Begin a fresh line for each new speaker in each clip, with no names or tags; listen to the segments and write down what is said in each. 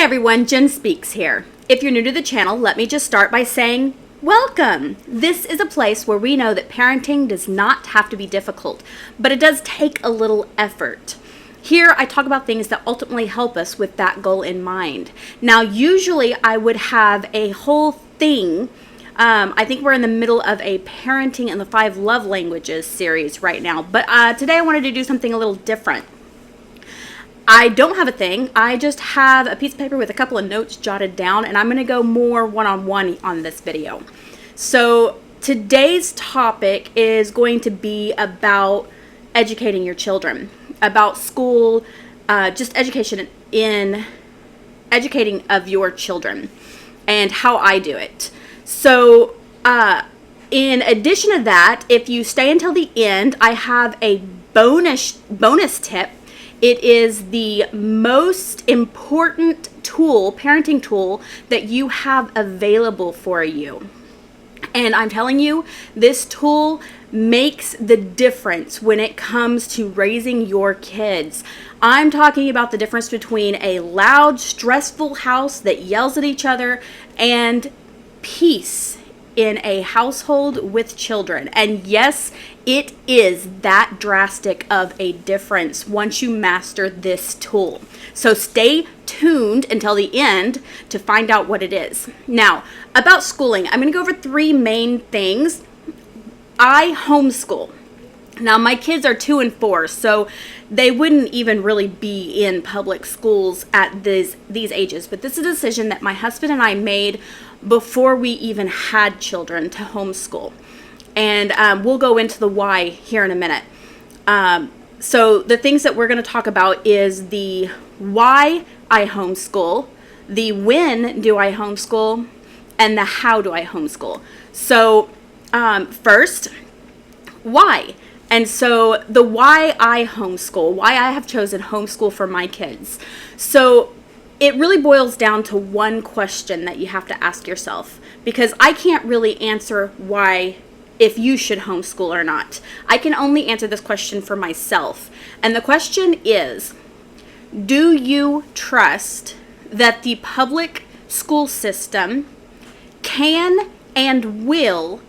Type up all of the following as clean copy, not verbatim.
everyone, JennSpeaks here. If you're new to the channel, let me just start by saying welcome. This is a place where we know that parenting does not have to be difficult, but it does take a little effort. Here I talk about things that ultimately help us with that goal in mind. Now usually I would have a whole thing. I think we're in the middle of a Parenting in the 5 Love Languages series right now, but today I wanted to do something a little different. I don't have a thing. I just have a piece of paper with a couple of notes jotted down, and I'm going to go more one-on-one on this video. So today's topic is going to be about educating your children, about school, just education in educating of your children and how I do it. So in addition to that, if you stay until the end, I have a bonus tip. It is the most important tool, parenting tool, that you have available for you. And I'm telling you, this tool makes the difference when it comes to raising your kids. I'm talking about the difference between a loud, stressful house that yells at each other and peace in a household with children. And yes, it is that drastic of a difference once you master this tool. So stay tuned until the end to find out what it is. Now, about schooling, I'm going to go over 3 main things. I homeschool. Now, my kids are 2 and 4, so they wouldn't even really be in public schools at these ages. But this is a decision that my husband and I made before we even had children to homeschool. And we'll go into the why here in a minute. So the things that we're going to talk about is the why I homeschool, the when do I homeschool, and the how do I homeschool. So first, why? And so the why I homeschool, why I have chosen homeschool for my kids. So it really boils down to one question that you have to ask yourself, because I can't really answer why if you should homeschool or not. I can only answer this question for myself. And the question is, do you trust that the public school system can and will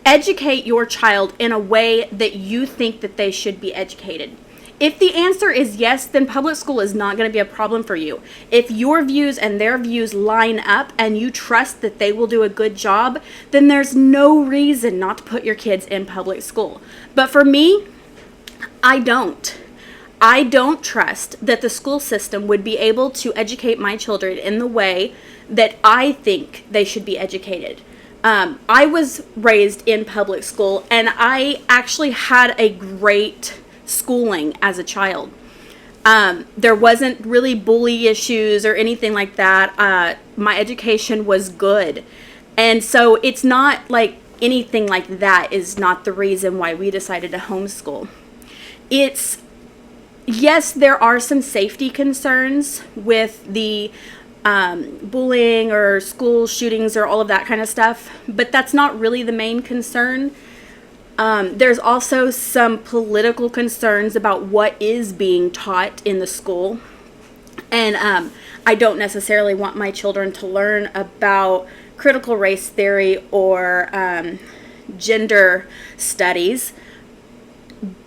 educate your child in a way that you think that they should be educated? If the answer is yes, then public school is not going to be a problem for you. If your views and their views line up and you trust that they will do a good job, then there's no reason not to put your kids in public school. But for me, I don't. I don't trust that the school system would be able to educate my children in the way that I think they should be educated. I was raised in public school, and I actually had a great schooling as a child. There wasn't really bully issues or anything like that. My education was good. And so it's not like anything like that is not the reason why we decided to homeschool. It's, yes, there are some safety concerns with the bullying or school shootings or all of that kind of stuff, but that's not really the main concern. There's also some political concerns about what is being taught in the school. And I don't necessarily want my children to learn about critical race theory or gender studies.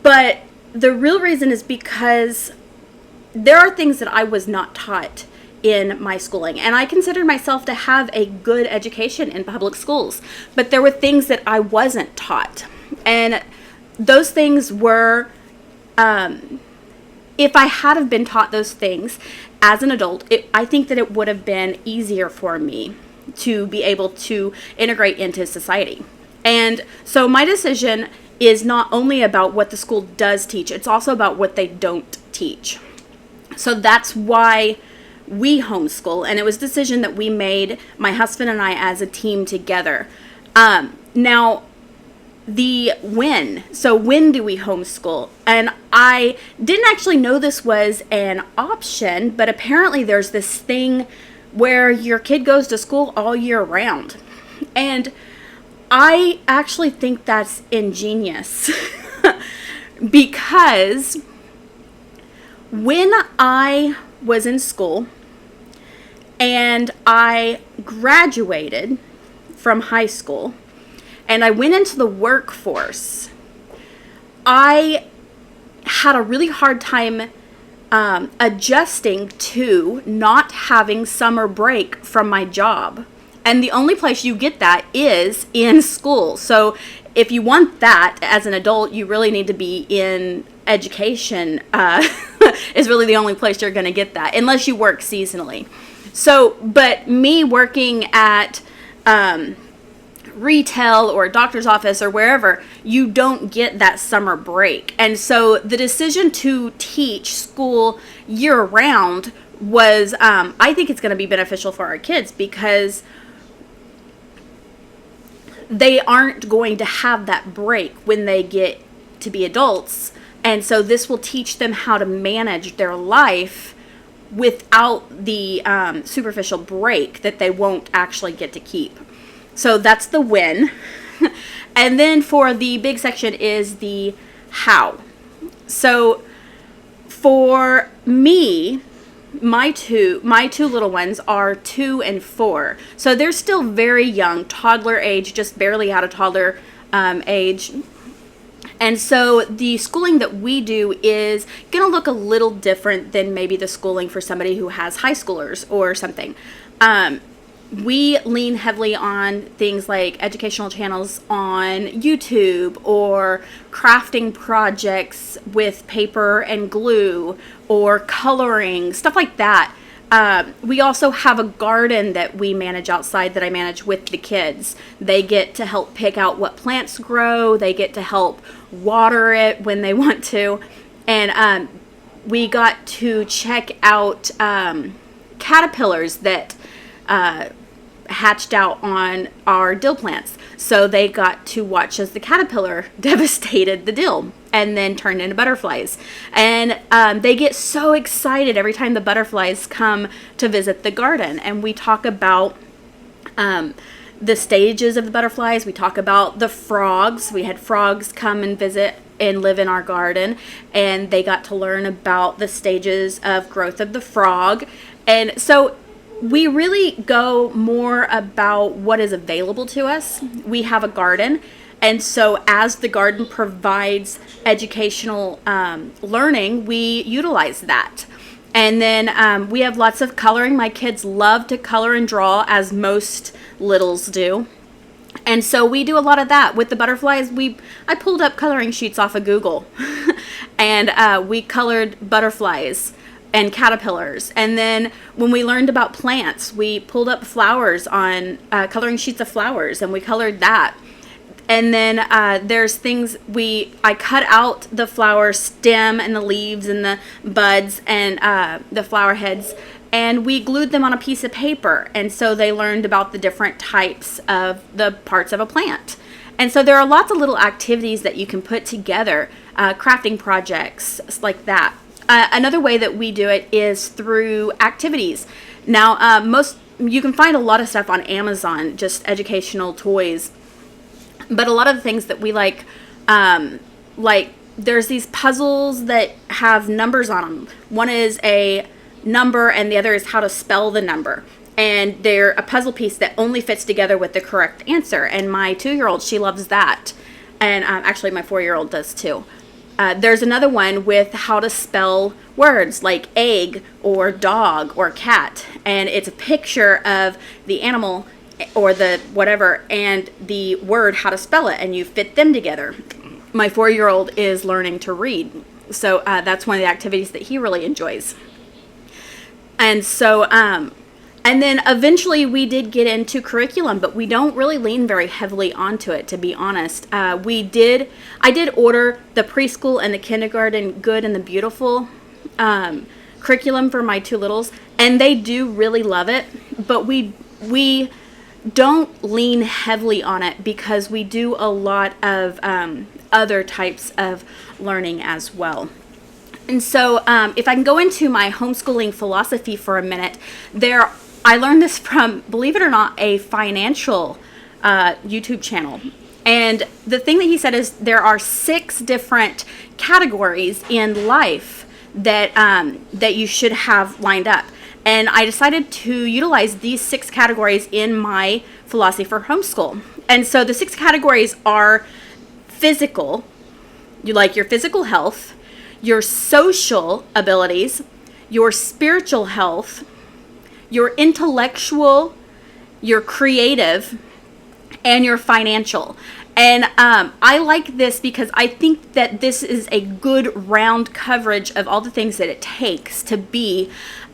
But the real reason is because there are things that I was not taught in my schooling, and I considered myself to have a good education in public schools, but there were things that I wasn't taught. And those things were, if I had have been taught those things as an adult, I think that it would have been easier for me to be able to integrate into society. And so my decision is not only about what the school does teach, it's also about what they don't teach. So that's why we homeschool, and it was a decision that we made, my husband and I, as a team together. Now, the when. So when do we homeschool? And I didn't actually know this was an option, but apparently there's this thing where your kid goes to school all year round. And I actually think that's ingenious because when I was in school, and I graduated from high school and I went into the workforce, I had a really hard time adjusting to not having summer break from my job. And the only place you get that is in school. So if you want that as an adult, you really need to be in education. Is really the only place you're going to get that, unless you work seasonally. So, but me working at retail or a doctor's office or wherever, you don't get that summer break. And so the decision to teach school year round was, I think it's going to be beneficial for our kids, because they aren't going to have that break when they get to be adults. And so this will teach them how to manage their life without the superficial break that they won't actually get to keep. So that's the when. And then for the big section is the how. So for me, my two little ones are 2 and 4. So they're still very young, toddler age, just barely out of toddler age. And so the schooling that we do is going to look a little different than maybe the schooling for somebody who has high schoolers or something. We lean heavily on things like educational channels on YouTube, or crafting projects with paper and glue, or coloring, stuff like that. We also have a garden that we manage outside, that I manage with the kids. They get to help pick out what plants grow. They get to help water it when they want to. And we got to check out caterpillars that hatched out on our dill plants. So they got to watch as the caterpillar devastated the dill and then turned into butterflies. And they get so excited every time the butterflies come to visit the garden. And we talk about the stages of the butterflies. We talk about the frogs. We had frogs come and visit and live in our garden, and they got to learn about the stages of growth of the frog. And so we really go more about what is available to us. We have a garden, and so as the garden provides educational learning, we utilize that. And then we have lots of coloring. My kids love to color and draw, as most littles do. And so we do a lot of that. With the butterflies, I pulled up coloring sheets off of Google, and we colored butterflies and caterpillars. And then when we learned about plants, we pulled up flowers on coloring sheets of flowers, and we colored that. And then there's things I cut out the flower stem and the leaves and the buds and the flower heads, and we glued them on a piece of paper. And so they learned about the different types of the parts of a plant. And so there are lots of little activities that you can put together, crafting projects like that. Another way that we do it is through activities. Now, you can find a lot of stuff on Amazon, just educational toys. But a lot of the things that we like there's these puzzles that have numbers on them. One is a number, and the other is how to spell the number. And they're a puzzle piece that only fits together with the correct answer. And my 2-year-old, she loves that. And actually, my 4-year-old does too. There's another one with how to spell words like egg or dog or cat. And it's a picture of the animal or the whatever and the word, how to spell it, and you fit them together. My 4-year-old is learning to read. So that's one of the activities that he really enjoys. And so, and then eventually we did get into curriculum, but we don't really lean very heavily onto it, to be honest. I did order the preschool and the kindergarten Good and the Beautiful curriculum for my 2 littles, and they do really love it, but we don't lean heavily on it because we do a lot of other types of learning as well. And so if I can go into my homeschooling philosophy for a minute, I learned this from, believe it or not, a financial YouTube channel. And the thing that he said is there are 6 different categories in life that you should have lined up. And I decided to utilize these 6 categories in my philosophy for homeschool. And so the 6 categories are physical, you like your physical health, your social abilities, your spiritual health, your intellectual, your creative, and your financial. And I like this because I think that this is a good round coverage of all the things that it takes to be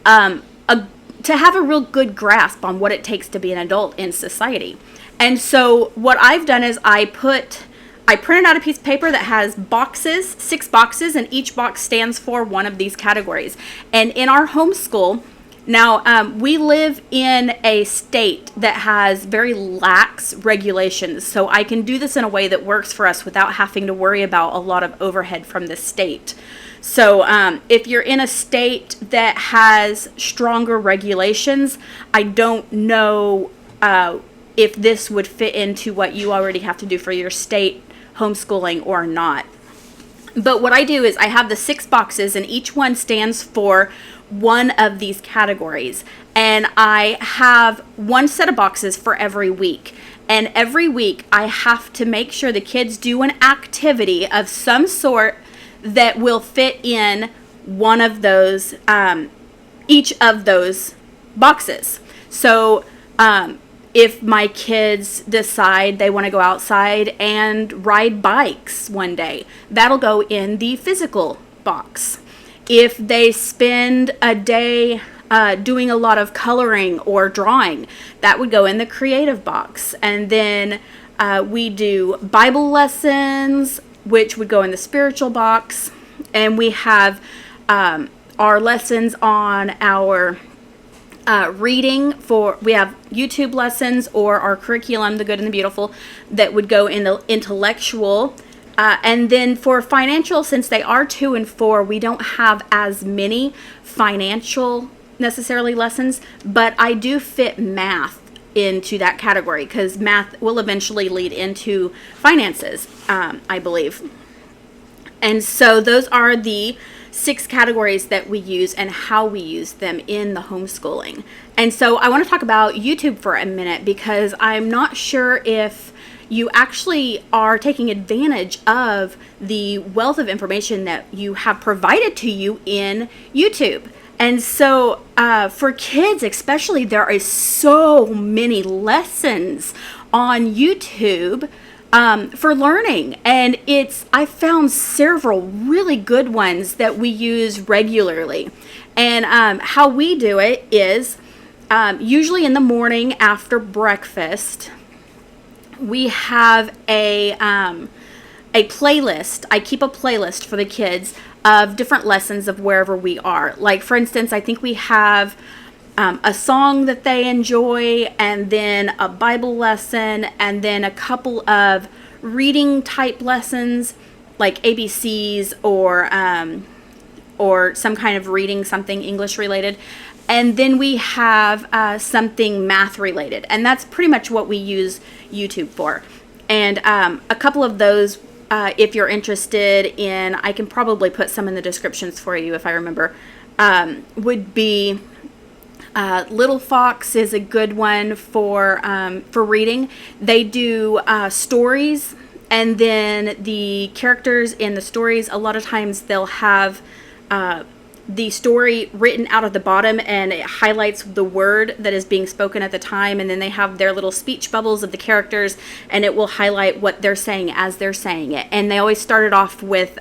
to have a real good grasp on what it takes to be an adult in society. And so what I've done is I printed out a piece of paper that has boxes, 6 boxes, and each box stands for one of these categories. And in our homeschool, now we live in a state that has very lax regulations, so I can do this in a way that works for us without having to worry about a lot of overhead from the state. So if you're in a state that has stronger regulations, I don't know if this would fit into what you already have to do for your state homeschooling or not. But what I do is I have the 6 boxes, and each one stands for one of these categories. And I have one set of boxes for every week. And every week I have to make sure the kids do an activity of some sort that will fit in one of those, each of those boxes. So if my kids decide they want to go outside and ride bikes one day, that'll go in the physical box. If they spend a day doing a lot of coloring or drawing, that would go in the creative box. And then we do Bible lessons, which would go in the spiritual box. And we have our lessons on our reading we have YouTube lessons, or our curriculum, The Good and the Beautiful, that would go in the intellectual. And then for financial, since they are 2 and 4, we don't have as many financial necessarily lessons, but I do fit math into that category because math will eventually lead into finances, I believe. And so those are the 6 categories that we use and how we use them in the homeschooling. And so I want to talk about YouTube for a minute because I'm not sure if you actually are taking advantage of the wealth of information that you have provided to you in YouTube. And so for kids especially, there are so many lessons on YouTube for learning. And I found several really good ones that we use regularly. And how we do it is usually in the morning after breakfast, we have a playlist. I keep a playlist for the kids of different lessons of wherever we are. Like, for instance, I think we have a song that they enjoy, and then a Bible lesson, and then a couple of reading type lessons like ABCs or some kind of reading, something English related. And then we have something math related. And that's pretty much what we use YouTube for. And a couple of those, if you're interested in, I can probably put some in the descriptions for you if I remember, would be Little Fox is a good one for reading. They do stories, and then the characters in the stories, a lot of times they'll have the story written out at the bottom, and it highlights the word that is being spoken at the time, and then they have their little speech bubbles of the characters, and it will highlight what they're saying as they're saying it. And they always started off with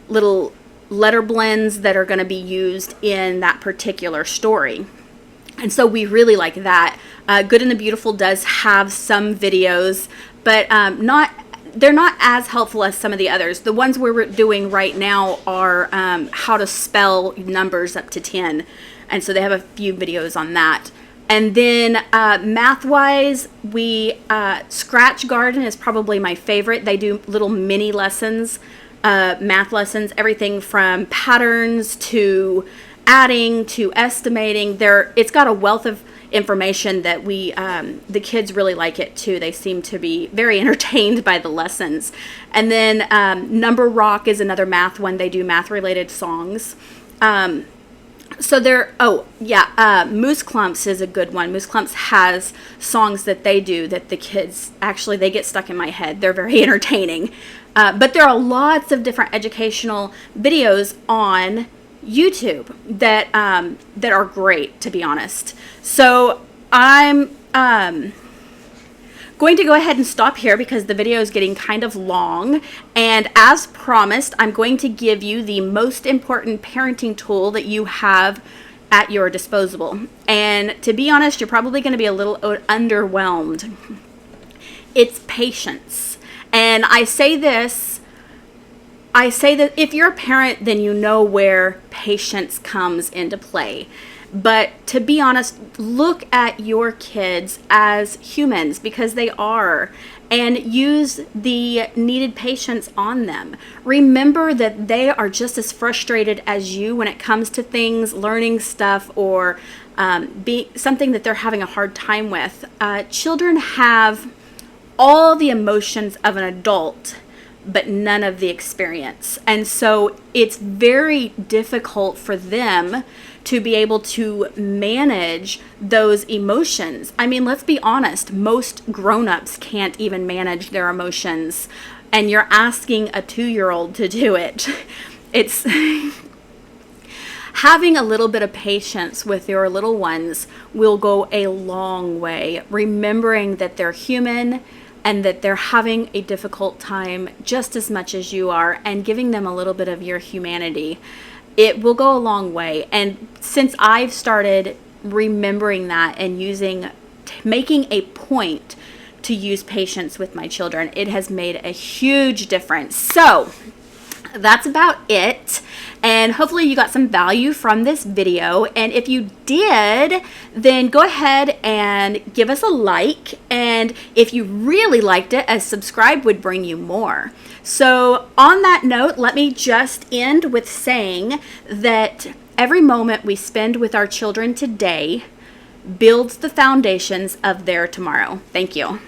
little letter blends that are going to be used in that particular story. And so we really like that. Good and the Beautiful does have some videos, but they're not as helpful as some of the others. The ones we're doing right now are how to spell numbers up to 10. And so they have a few videos on that. And then math-wise, Scratch Garden is probably my favorite. They do little mini lessons, math lessons, everything from patterns to adding to estimating. It's got a wealth of information that the kids really like it too. They seem to be very entertained by the lessons. And then Number Rock is another math one. They do math related songs. So Moose Clumps is a good one. Moose Clumps has songs that they do that the kids, actually, they get stuck in my head. They're very entertaining. But there are lots of different educational videos on YouTube that are great, to be honest. So I'm going to go ahead and stop here because the video is getting kind of long. And as promised, I'm going to give you the most important parenting tool that you have at your disposal. And to be honest, you're probably going to be a little underwhelmed. It's patience. And I say that if you're a parent, then you know where patience comes into play. But to be honest, look at your kids as humans, because they are, and use the needed patience on them. Remember that they are just as frustrated as you when it comes to things, learning stuff, or something that they're having a hard time with. Children have all the emotions of an adult, but none of the experience. And so it's very difficult for them to be able to manage those emotions. I mean, let's be honest, most grown-ups can't even manage their emotions, and you're asking a 2-year-old to do it. It's having a little bit of patience with your little ones will go a long way, remembering that they're human and that they're having a difficult time just as much as you are, and giving them a little bit of your humanity. It will go a long way. And since I've started remembering that and making a point to use patience with my children, it has made a huge difference. So that's about it. And hopefully you got some value from this video. And if you did, then go ahead and give us a like. And if you really liked it, a subscribe would bring you more. So on that note, let me just end with saying that every moment we spend with our children today builds the foundations of their tomorrow. Thank you.